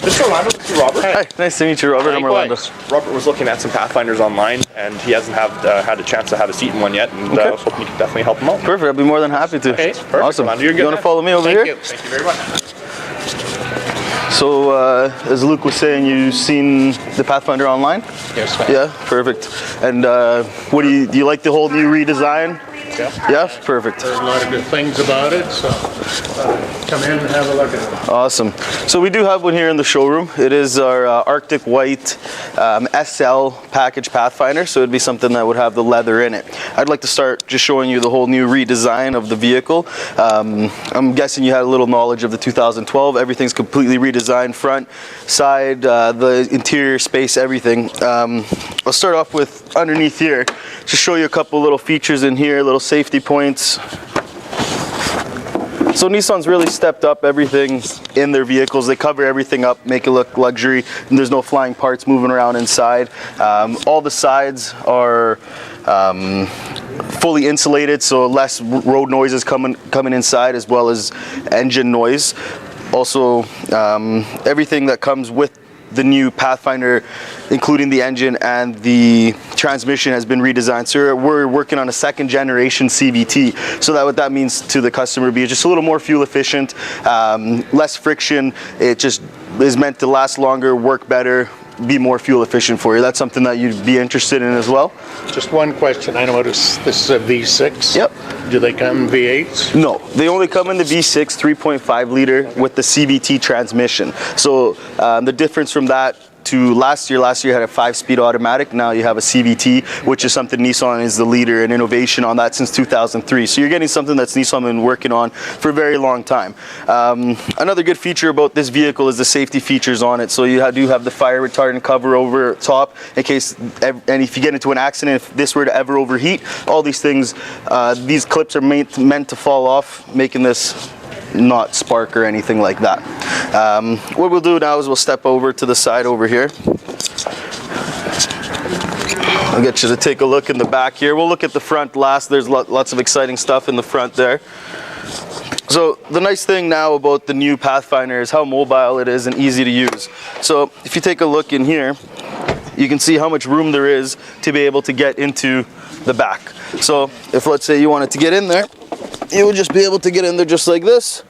Mr. Orlando, this is Robert. Hi, nice to meet you, Robert. I'm Orlando. Robert was looking at some Pathfinders online, and he hasn't had a chance to have a seat in one yet, and I was hoping you could definitely help him out. Perfect, I'll be more than happy to. Okay, perfect. Awesome. Orlando, you're good. You want to follow me over here? Thank you very much. So, as Luke was saying, you've seen the Pathfinder online? Yes, ma'am. Yeah, perfect. And what do you like the whole new redesign? Yeah. Yeah, perfect. There's a lot of good things about it, so come in and have a look at it. Awesome. So we do have one here in the showroom. It is our Arctic White SL package Pathfinder, so it'd be something that would have the leather in it. I'd like to start just showing you the whole new redesign of the vehicle. I'm guessing you had a little knowledge of the 2012. Everything's completely redesigned, front, side, the interior space, everything. I'll start off with underneath here, just show you a couple little features in here, little safety points. So Nissan's really stepped up everything in their vehicles. They cover everything up, make it look luxury, and there's no flying parts moving around inside. All the sides are fully insulated, so less road noises coming inside, as well as engine noise. Also, everything that comes with the new Pathfinder, including the engine and the transmission, has been redesigned. So we're working on a second generation CVT. So what that means to the customer be just a little more fuel efficient, less friction. It just is meant to last longer, work better, be more fuel efficient for you. That's something that you'd be interested in as well. Just one question. I noticed this is a V6. Yep. Do they come in V8s? No, they only come in the V6 3.5 liter with the CVT transmission. So the difference from that to last year had a 5-speed automatic. Now you have a CVT, which is something Nissan is the leader in innovation on that since 2003. So you're getting something that's Nissan been working on for a very long time. Another good feature about this vehicle is the safety features on it. So you do have the fire retardant cover over top in case, and if you get into an accident, if this were to ever overheat, all these things, these clips are meant to fall off, making this not spark or anything like that. What we'll do now is we'll step over to the side over here. I'll get you to take a look in the back here. We'll look at the front last. There's lots of exciting stuff in the front there. So the nice thing now about the new Pathfinder is how mobile it is and easy to use. So if you take a look in here, you can see how much room there is to be able to get into the back. So if, let's say, you wanted to get in there, you would just be able to get in there just like this,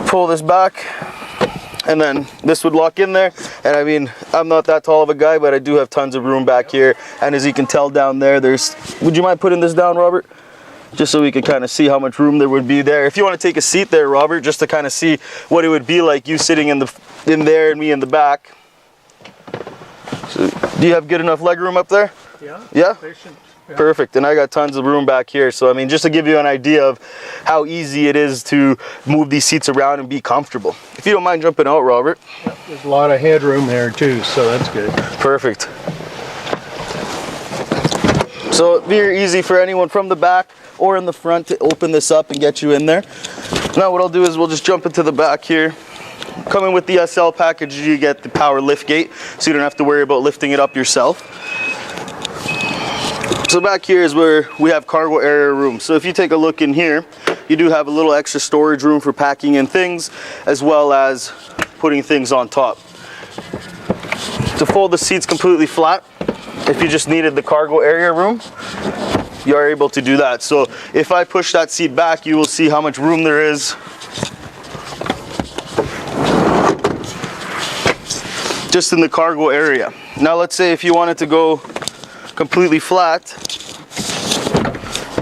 pull this back, and then this would lock in there. And I mean, I'm not that tall of a guy, but I do have tons of room back here. And as you can tell down there, would you mind putting this down, Robert? Just so we can kind of see how much room there would be there. If you want to take a seat there, Robert, just to kind of see what it would be like, you sitting in there and me in the back. So, do you have good enough leg room up there? Yeah. Yeah? Efficient. Yeah. Perfect, and I got tons of room back here. So I mean, just to give you an idea of how easy it is to move these seats around and be comfortable. If you don't mind jumping out, Robert. Yep, there's a lot of headroom there too, so that's good. Perfect. So it'd be easy for anyone from the back or in the front to open this up and get you in there. Now what I'll do is we'll just jump into the back here. Coming with the SL package, you get the power lift gate, so you don't have to worry about lifting it up yourself. So back here is where we have cargo area room. So if you take a look in here, you do have a little extra storage room for packing in things, as well as putting things on top. To fold the seats completely flat, if you just needed the cargo area room, you are able to do that. So if I push that seat back, you will see how much room there is just in the cargo area. Now let's say if you wanted to go completely flat,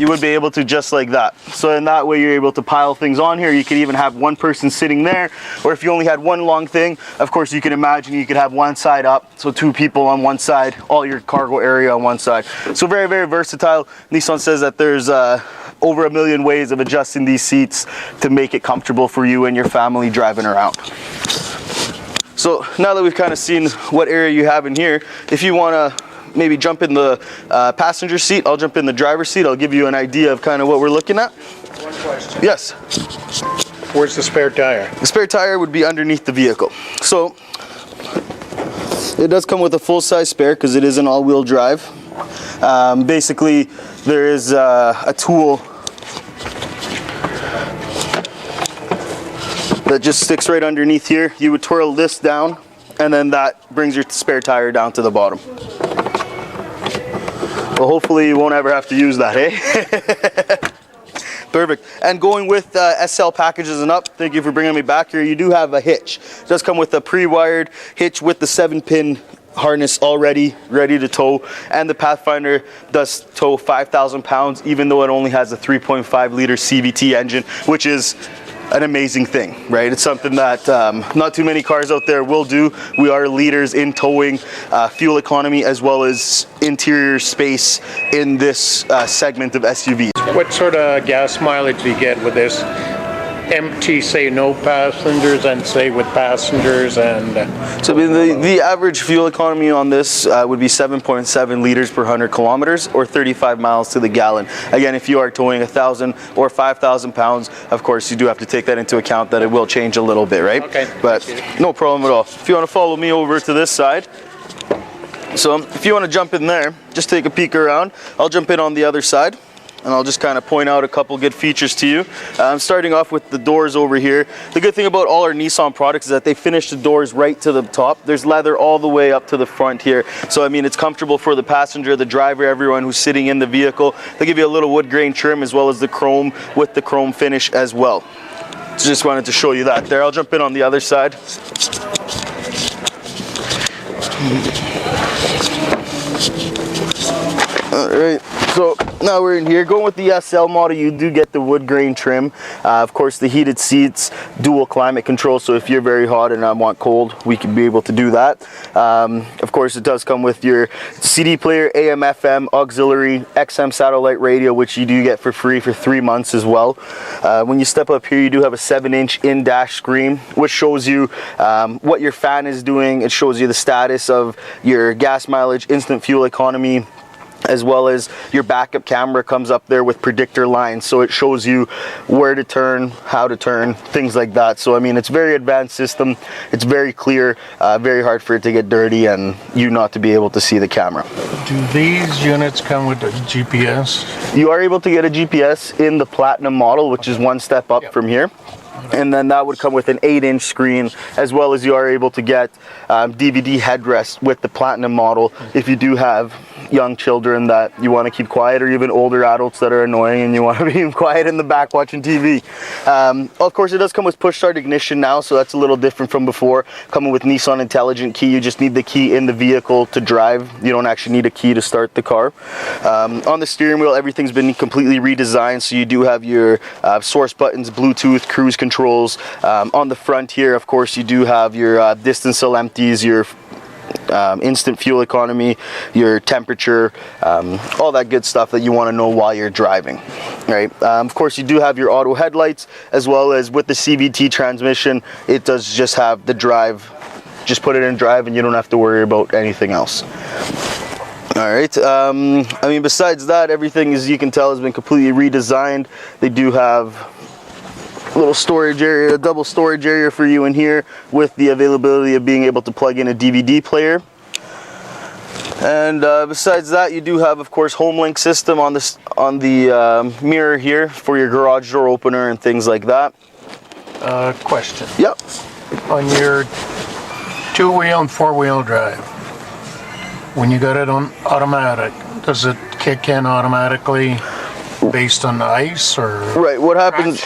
you would be able to just like that. So in that way you're able to pile things on here. You could even have one person sitting there, or if you only had one long thing, of course you can imagine you could have one side up, so 2 people on one side, all your cargo area on one side. So very, very versatile. Nissan says that there's over 1 million ways of adjusting these seats to make it comfortable for you and your family driving around. So now that we've kind of seen what area you have in here, if you want to maybe jump in the passenger seat, I'll jump in the driver's seat. I'll give you an idea of kind of what we're looking at. One question. Yes. Where's the spare tire? The spare tire would be underneath the vehicle. So it does come with a full-size spare because it is an all-wheel drive. Basically, there is a tool that just sticks right underneath here. You would twirl this down, and then that brings your spare tire down to the bottom. Well, hopefully you won't ever have to use that, eh? Perfect. And going with SL packages and up, thank you for bringing me back here, you do have a hitch. It does come with a pre-wired hitch with the 7-pin harness already ready to tow, and the Pathfinder does tow 5,000 pounds even though it only has a 3.5 liter CVT engine, which is an amazing thing, right? It's something that not too many cars out there will do. We are leaders in towing, fuel economy, as well as interior space in this segment of SUVs. What sort of gas mileage do you get with this? Empty, say no passengers, and say with passengers, and So the average fuel economy on this would be 7.7 liters per 100 kilometers, or 35 miles to the gallon. Again, if you are towing 1,000 or 5,000 pounds, of course you do have to take that into account, that it will change a little bit, right? Okay. But no problem at all. If you want to follow me over to this side, so if you want to jump in there, just take a peek around. I'll jump in on the other side, and I'll just kind of point out a couple good features to you. I'm starting off with the doors over here. The good thing about all our Nissan products is that they finish the doors right to the top. There's leather all the way up to the front here. So I mean, it's comfortable for the passenger, the driver, everyone who's sitting in the vehicle. They give you a little wood grain trim as well as the chrome with the chrome finish as well. So just wanted to show you that there. I'll jump in on the other side. All right, so now we're in here. Going with the SL model, you do get the wood grain trim. Of course, the heated seats, dual climate control, so if you're very hot and I want cold, we can be able to do that. Of course, it does come with your CD player, AM, FM, auxiliary, XM satellite radio, which you do get for free for 3 months as well. When you step up here, you do have a 7-inch in-dash screen, which shows you what your fan is doing. It shows you the status of your gas mileage, instant fuel economy, as well as your backup camera comes up there with predictor lines, so it shows you where to turn, how to turn, things like that. So I mean, it's a very advanced system. It's very clear, very hard for it to get dirty and you not to be able to see the camera. do these units come with a GPS? You are able to get a GPS in the Platinum model, which is one step up from here. And then that would come with an 8-inch screen, as well as you are able to get DVD headrest with the Platinum model if you do have young children that you want to keep quiet, or even older adults that are annoying and you want to be quiet in the back watching TV. Of course, it does come with push start ignition now, so that's a little different from before. Coming with Nissan Intelligent Key, you just need the key in the vehicle to drive. You don't actually need a key to start the car. On the steering wheel, everything's been completely redesigned, so you do have your source buttons, Bluetooth, cruise controls. On the front here, of course, you do have your distance cell empties, your instant fuel economy, your temperature, all that good stuff that you want to know while you're driving, right? Of course, you do have your auto headlights, as well as with the CVT transmission, it does just have the drive. Just put it in drive and you don't have to worry about anything else. All right, I mean, besides that, everything, as you can tell, has been completely redesigned. They do have a little storage area, a double storage area for you in here, with the availability of being able to plug in a DVD player. And besides that, you do have, of course, HomeLink system on the mirror here for your garage door opener and things like that. Question. Yep. On your 2-wheel and 4-wheel drive, when you got it on automatic, does it kick in automatically based on the ice, or right? What happens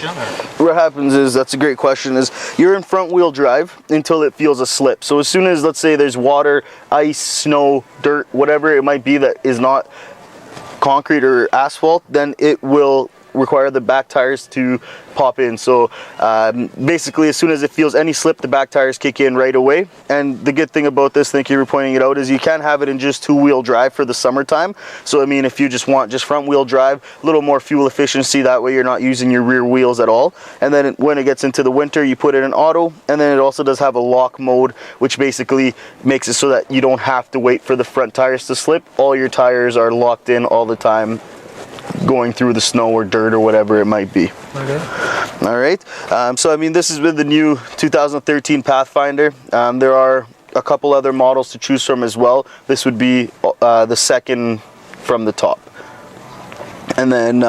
is, that's a great question, is you're in front wheel drive until it feels a slip. So as soon as, let's say, there's water, ice, snow, dirt, whatever it might be that is not concrete or asphalt, then it will require the back tires to pop in. So basically, as soon as it feels any slip, the back tires kick in right away. And the good thing about this, thank you for pointing it out, is you can have it in just 2-wheel drive for the summertime. So I mean, if you just want just front wheel drive, a little more fuel efficiency, that way you're not using your rear wheels at all. And then when it gets into the winter, you put it in auto, and then it also does have a lock mode, which basically makes it so that you don't have to wait for the front tires to slip. All your tires are locked in all the time, going through the snow or dirt or whatever it might be. Okay. All right, so I mean, this is with the new 2013 Pathfinder. There are a couple other models to choose from as well. This would be the second from the top. And then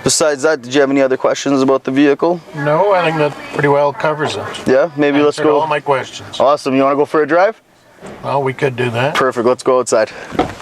Besides that, did you have any other questions about the vehicle? No, I think that pretty well covers it. Yeah, maybe let's Answered go. all my questions. Awesome. You want to go for a drive? Well, we could do that. Perfect. Let's go outside.